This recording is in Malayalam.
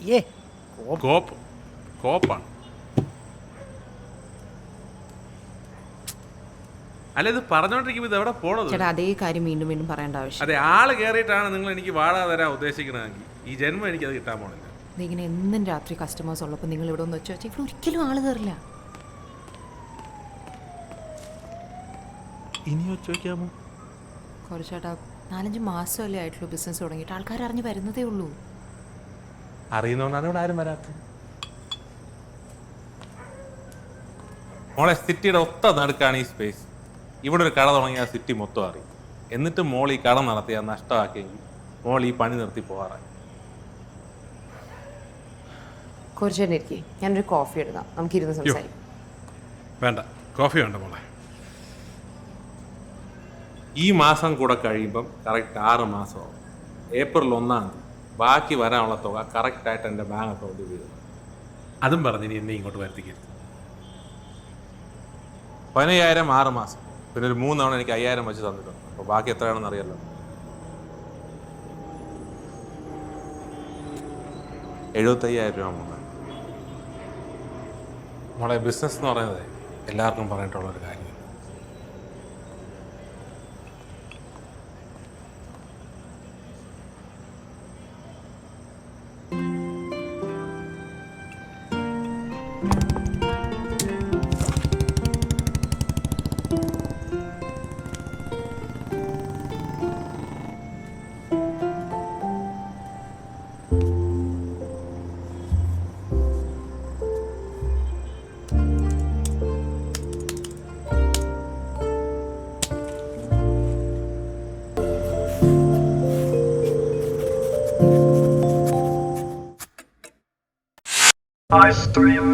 അയ്യേ കോപ്പാണ്. അല്ല ഇത് പറഞ്ഞോണ്ടിരിക്കുമ്പോൾ ഇത് എവിടെ പോണത്? ചേട്ടാ അതേ കാര്യം വീണ്ടും വീണ്ടും പറയേണ്ട ആവശ്യം. അതെ, ആള് കയറിയിട്ടാണ് നിങ്ങൾ എനിക്ക് വാടക തരാൻ ഉദ്ദേശിക്കണമെങ്കിൽ ഈ ജന്മം എനിക്കത് കിട്ടാൻ പോണില്ല. ഇതിങ്ങനെ എന്നും രാത്രി കസ്റ്റമേഴ്സ് ഉള്ളപ്പോൾ നിങ്ങൾ ഇവിടെ ഒന്ന് വെച്ചാൽ ഇവിടെ ഒരിക്കലും ആള് കയറില്ല. ഇനി ചോദിക്കാമോ? കുറച്ചേട്ടാ 4-5 മാസമല്ലേ ആയിട്ടുള്ളൂ ബിസിനസ് തുടങ്ങിയിട്ട്, ആൾക്കാർ അറിഞ്ഞ് വരുന്നതേ ഉള്ളൂ. അറിയുന്നോണ്ടാണ് ഇവിടെ ആരും വരാത്തത്. മോളെ സിറ്റിയുടെ ഒത്ത നടുക്കാണ് ഈ സ്പേസ്. ഇവിടെ ഒരു കട തുടങ്ങിയാൽ സിറ്റി മൊത്തം അറിയും. എന്നിട്ട് മോൾ ഈ കട നടത്തിയാൽ നഷ്ടമാക്കിയെങ്കിൽ മോൾ ഈ പണി നിർത്തി പോകാറായി. കുറച്ചേരിക്കും ഞാനൊരു കോഫി എടുക്കാം, നമുക്കിരുന്ന് സംസാരിക്കാം. വേണ്ട, കോഫി വേണ്ട മോളെ. ഈ മാസം കൂടെ കഴിയുമ്പം കറക്റ്റ് 6 മാസമാവും. ഏപ്രിൽ 1-ാം തീയതി ബാക്കി വരാനുള്ള തുക കറക്റ്റായിട്ട് എൻ്റെ ബാങ്ക് അക്കൗണ്ടിൽ വീഴും. അതും പറഞ്ഞ് ഇനി എന്നെ ഇങ്ങോട്ട് വരുത്തിക്കരുത്. 15,000 6 മാസം, പിന്നെ ഒരു 3 തവണ എനിക്ക് 5,000 വെച്ച് തന്നിട്ടുണ്ട്. അപ്പോൾ ബാക്കി എത്രയാണെന്ന് അറിയാലോ. 75,000 രൂപ മോളെ. മോളെ ബിസിനസ് എന്ന് പറയുന്നത് എല്ലാവർക്കും പറഞ്ഞിട്ടുള്ളൊരു കാര്യം. I stream